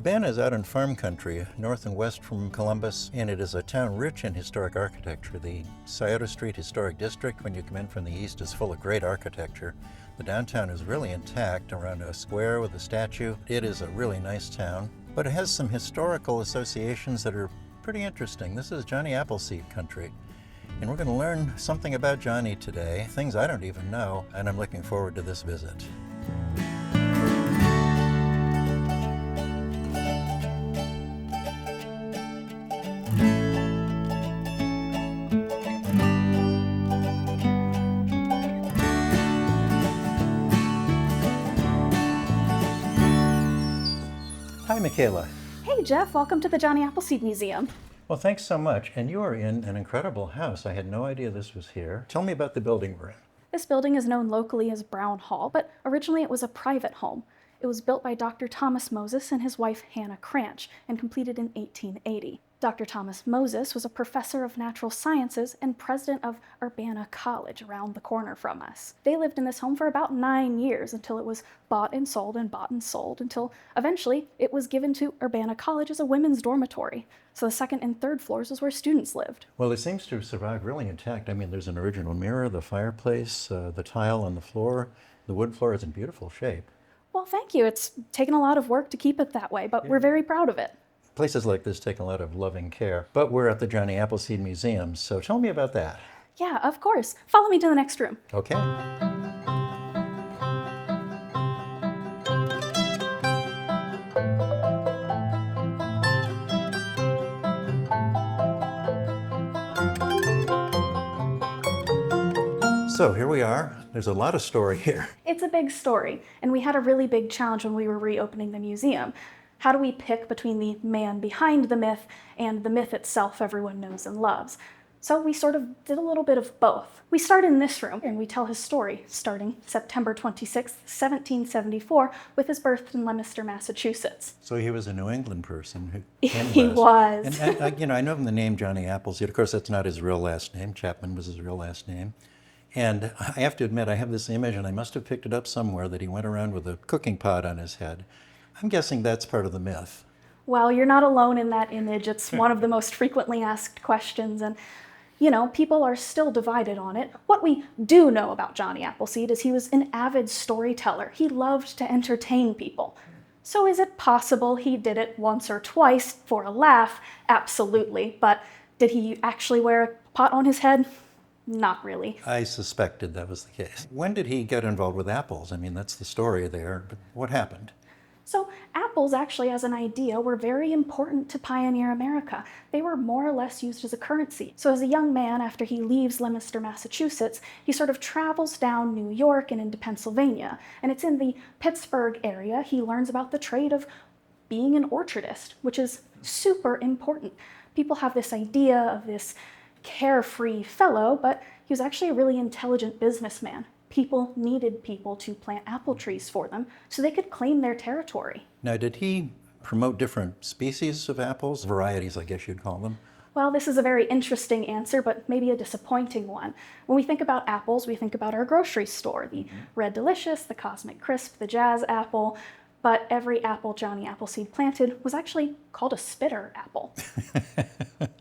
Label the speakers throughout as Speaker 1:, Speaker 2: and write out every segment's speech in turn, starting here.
Speaker 1: Urbana is out in farm country, north and west from Columbus, and it is a town rich in historic architecture. The Scioto Street Historic District, when you come in from the east, is full of great architecture. The downtown is really intact around a square with a statue. It is a really nice town, but it has some historical associations that are pretty interesting. This is Johnny Appleseed country, and we're going to learn something about Johnny today, things I don't even know, and I'm looking forward to this visit. Hi, Michaela.
Speaker 2: Hey, Jeff. Welcome to the Johnny Appleseed Museum.
Speaker 1: Well, thanks so much. And you are in an incredible house. I had no idea this was here. Tell me about the building we're in.
Speaker 2: This building is known locally as Brown Hall, but originally it was a private home. It was built by Dr. Thomas Moses and his wife Hannah Cranch and completed in 1880. Dr. Thomas Moses was a professor of natural sciences and president of Urbana College around the corner from us. They lived in this home for about 9 years until it was bought and sold until eventually it was given to Urbana College as a women's dormitory. So the second and third floors is where students lived.
Speaker 1: Well, it seems to have survived really intact. I mean, there's an original mirror, the fireplace, the tile on the floor. The wood floor is in beautiful shape.
Speaker 2: Well, thank you. It's taken a lot of work to keep it that way, but we're very proud of it.
Speaker 1: Places like this take a lot of loving care. But we're at the Johnny Appleseed Museum, so tell me about that.
Speaker 2: Yeah, of course. Follow me to the next room.
Speaker 1: Okay. So here we are. There's a lot of story here.
Speaker 2: It's a big story, and we had a really big challenge when we were reopening the museum. How do we pick between the man behind the myth and the myth itself everyone knows and loves? So we sort of did a little bit of both. We start in this room, and we tell his story, starting September 26, 1774, with his birth in Leominster, Massachusetts.
Speaker 1: So he was a New England person who
Speaker 2: He was.
Speaker 1: And I know him the name Johnny Appleseed. Of course, that's not his real last name. Chapman was his real last name. And I have to admit, I have this image, and I must have picked it up somewhere, that he went around with a cooking pot on his head. I'm guessing that's part of the myth.
Speaker 2: Well, you're not alone in that image. It's one of the most frequently asked questions, and people are still divided on it. What we do know about Johnny Appleseed is he was an avid storyteller. He loved to entertain people. So is it possible he did it once or twice for a laugh? Absolutely. But did he actually wear a pot on his head? Not really.
Speaker 1: I suspected that was the case. When did he get involved with apples? I mean, that's the story there, but what happened?
Speaker 2: So apples actually as an idea were very important to pioneer America. They were more or less used as a currency. So as a young man, after he leaves Leominster, Massachusetts, he sort of travels down New York and into Pennsylvania. And it's in the Pittsburgh area he learns about the trade of being an orchardist, which is super important. People have this idea of this carefree fellow, but he was actually a really intelligent businessman. People needed people to plant apple trees for them so they could claim their territory.
Speaker 1: Now, did he promote different species of apples? Varieties, I guess you'd call them.
Speaker 2: Well, this is a very interesting answer, but maybe a disappointing one. When we think about apples, we think about our grocery store, the Red Delicious, the Cosmic Crisp, the Jazz Apple, but every apple Johnny Appleseed planted was actually called a spitter apple.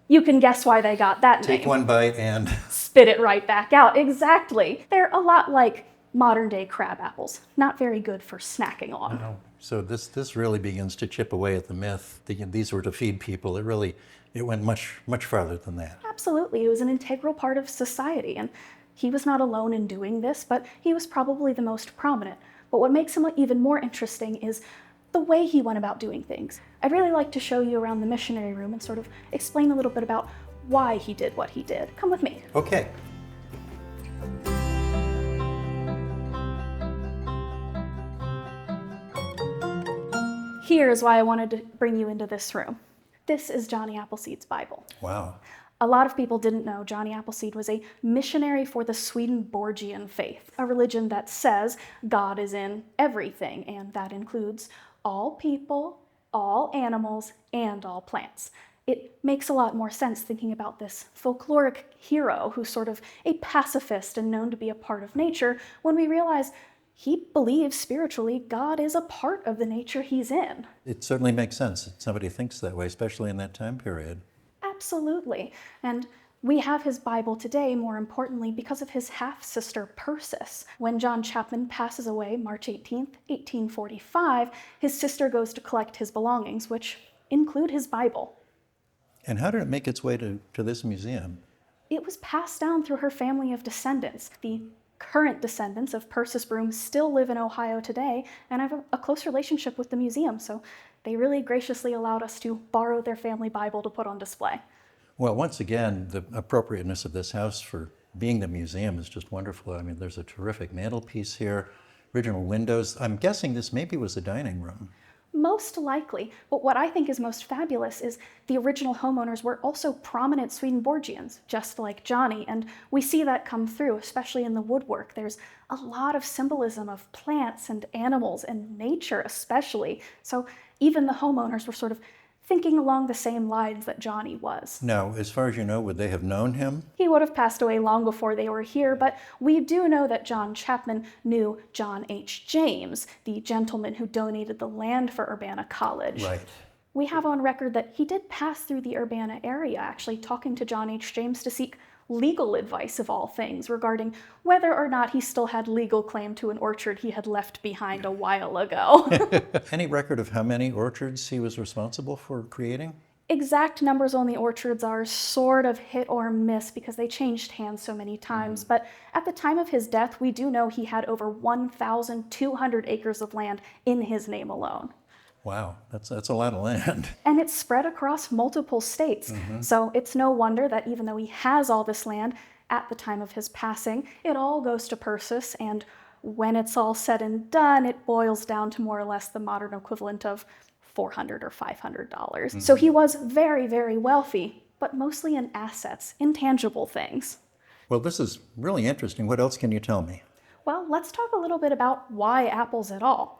Speaker 2: You can guess why they got that name.
Speaker 1: Take one bite and
Speaker 2: spit it right back out. Exactly. They're a lot like modern day crab apples. Not very good for snacking on.
Speaker 1: Oh, so this really begins to chip away at the myth. These were to feed people. It went much farther than that.
Speaker 2: Absolutely. It was an integral part of society, and he was not alone in doing this, but he was probably the most prominent. But what makes him even more interesting is the way he went about doing things. I'd really like to show you around the missionary room and sort of explain a little bit about why he did what he did. Come with me.
Speaker 1: Okay.
Speaker 2: Here's why I wanted to bring you into this room. This is Johnny Appleseed's Bible.
Speaker 1: Wow.
Speaker 2: A lot of people didn't know Johnny Appleseed was a missionary for the Swedenborgian faith, a religion that says God is in everything, and that includes all people, all animals, and all plants. It makes a lot more sense thinking about this folkloric hero who's sort of a pacifist and known to be a part of nature when we realize He believes spiritually God is a part of the nature he's in.
Speaker 1: It certainly makes sense that somebody thinks that way, especially in that time period.
Speaker 2: Absolutely. And we have his Bible today, more importantly, because of his half-sister Persis. When John Chapman passes away March 18th, 1845, his sister goes to collect his belongings, which include his Bible.
Speaker 1: And how did it make its way to this museum?
Speaker 2: It was passed down through her family of descendants. The current descendants of Persis Broom still live in Ohio today and have a close relationship with the museum, so they really graciously allowed us to borrow their family Bible to put on display.
Speaker 1: Well, once again, the appropriateness of this house for being the museum is just wonderful. I mean, there's a terrific mantelpiece here, original windows. I'm guessing this maybe was a dining room.
Speaker 2: Most likely, but what I think is most fabulous is the original homeowners were also prominent Swedenborgians, just like Johnny, and we see that come through, especially in the woodwork. There's a lot of symbolism of plants and animals and nature especially, so even the homeowners were sort of thinking along the same lines that Johnny was.
Speaker 1: Now, as far as you know, would they have known him?
Speaker 2: He would have passed away long before they were here, but we do know that John Chapman knew John H. James, the gentleman who donated the land for Urbana College.
Speaker 1: Right.
Speaker 2: We have on record that he did pass through the Urbana area, actually talking to John H. James to seek legal advice of all things regarding whether or not he still had legal claim to an orchard he had left behind a while ago.
Speaker 1: Any record of how many orchards he was responsible for creating?
Speaker 2: Exact numbers on the orchards are sort of hit or miss because they changed hands so many times, but at the time of his death, we do know he had over 1,200 acres of land in his name alone.
Speaker 1: Wow, that's a lot of land.
Speaker 2: And it's spread across multiple states. So it's no wonder that even though he has all this land, at the time of his passing, it all goes to Persis, and when it's all said and done, it boils down to more or less the modern equivalent of $400 or $500. So he was very, very wealthy, but mostly in assets, intangible things.
Speaker 1: Well, this is really interesting. What else can you tell me?
Speaker 2: Well, let's talk a little bit about why apples at all.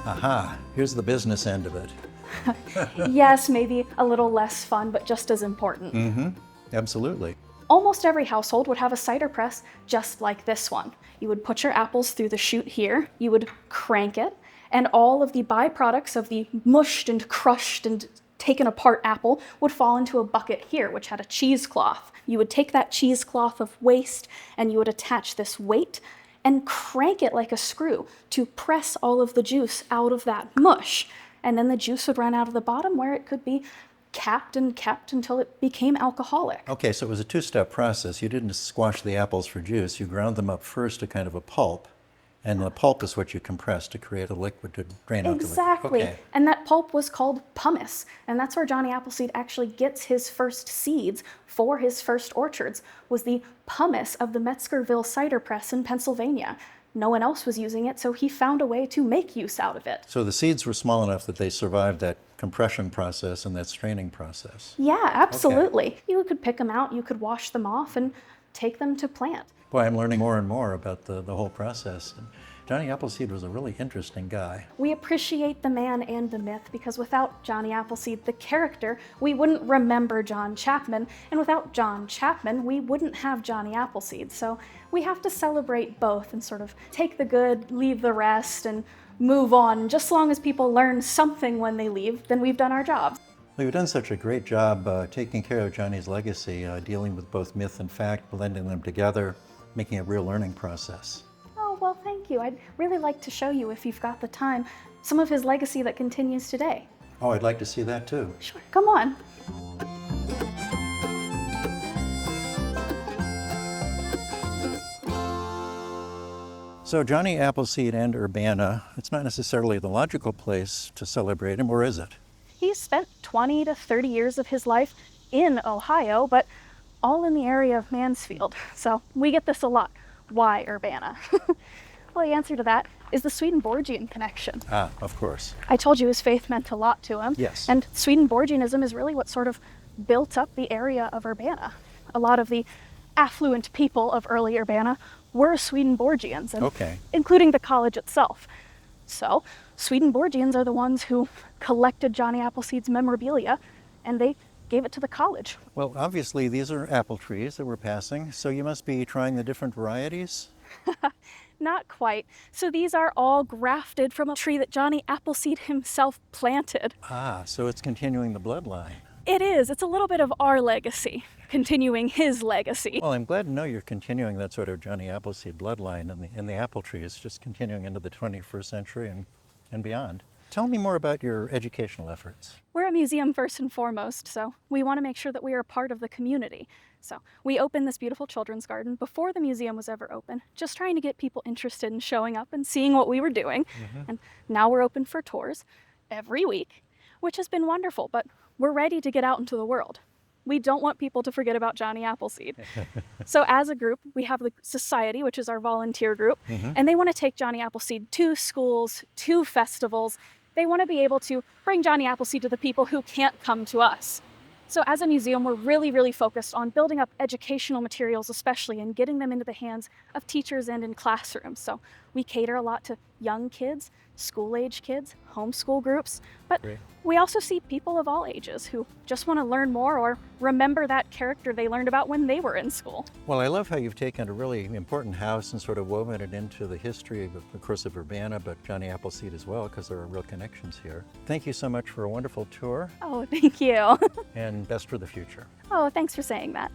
Speaker 1: Aha, here's the business end of it.
Speaker 2: Yes, maybe a little less fun, but just as important.
Speaker 1: Absolutely.
Speaker 2: Almost every household would have a cider press just like this one. You would put your apples through the chute here, you would crank it, and all of the byproducts of the mushed and crushed and taken apart apple would fall into a bucket here, which had a cheesecloth. You would take that cheesecloth of waste and you would attach this weight and crank it like a screw to press all of the juice out of that mush. And then the juice would run out of the bottom where it could be capped and kept until it became alcoholic.
Speaker 1: Okay, so it was a two-step process. You didn't squash the apples for juice. You ground them up first to kind of a pulp, and the pulp is what you compress to create a liquid to drain out the liquid.
Speaker 2: Exactly.
Speaker 1: Okay.
Speaker 2: And that pulp was called pumice. And that's where Johnny Appleseed actually gets his first seeds for his first orchards, was the pumice of the Metzgerville cider press in Pennsylvania. No one else was using it, so he found a way to make use out of it.
Speaker 1: So the seeds were small enough that they survived that compression process and that straining process.
Speaker 2: Yeah, absolutely. You could pick them out, you could wash them off, and take them to plant.
Speaker 1: Boy, I'm learning more and more about the whole process. And Johnny Appleseed was a really interesting guy.
Speaker 2: We appreciate the man and the myth because without Johnny Appleseed, the character, we wouldn't remember John Chapman, and without John Chapman, we wouldn't have Johnny Appleseed. So we have to celebrate both and sort of take the good, leave the rest, and move on. And just as long as people learn something when they leave, then we've done our job.
Speaker 1: Well, you've done such a great job taking care of Johnny's legacy, dealing with both myth and fact, blending them together, making a real learning process.
Speaker 2: Oh, well, thank you. I'd really like to show you, if you've got the time, some of his legacy that continues today.
Speaker 1: Oh, I'd like to see that too.
Speaker 2: Sure, come on.
Speaker 1: So Johnny Appleseed and Urbana, it's not necessarily the logical place to celebrate him, or is it?
Speaker 2: He spent 20 to 30 years of his life in Ohio, but all in the area of Mansfield. So we get this a lot. Why Urbana? Well, the answer to that is the Swedenborgian connection.
Speaker 1: Ah, of course.
Speaker 2: I told you his faith meant a lot to him.
Speaker 1: Yes.
Speaker 2: And Swedenborgianism is really what sort of built up the area of Urbana. A lot of the affluent people of early Urbana were Swedenborgians, and
Speaker 1: Okay.
Speaker 2: including the college itself. So Swedenborgians are the ones who collected Johnny Appleseed's memorabilia, and they gave it to the college.
Speaker 1: Well, obviously these are apple trees that we're passing, so you must be trying the different varieties.
Speaker 2: Not quite. So these are all grafted from a tree that Johnny Appleseed himself planted.
Speaker 1: Ah, so it's continuing the bloodline.
Speaker 2: It is. It's a little bit of our legacy, continuing his legacy.
Speaker 1: Well, I'm glad to know you're continuing that sort of Johnny Appleseed bloodline in the apple trees, just continuing into the 21st century and beyond. Tell me more about your educational efforts.
Speaker 2: We're a museum first and foremost, so we want to make sure that we are part of the community. So we opened this beautiful children's garden before the museum was ever open, just trying to get people interested in showing up and seeing what we were doing. And now we're open for tours every week, which has been wonderful, but we're ready to get out into the world. We don't want people to forget about Johnny Appleseed. So as a group, we have the Society, which is our volunteer group, and they want to take Johnny Appleseed to schools, to festivals. They want to be able to bring Johnny Appleseed to the people who can't come to us. So as a museum, we're really focused on building up educational materials, especially, and getting them into the hands of teachers and in classrooms. So we cater a lot to young kids, school-age kids, homeschool groups, but
Speaker 1: Great.
Speaker 2: we also see people of all ages who just want to learn more or remember that character they learned about when they were in school.
Speaker 1: Well, I love how you've taken a really important house and sort of woven it into the history of course, of Urbana, but Johnny Appleseed as well, because there are real connections here. Thank you so much for a wonderful tour,
Speaker 2: Oh, thank you.
Speaker 1: and best for the future.
Speaker 2: Oh, thanks for saying that.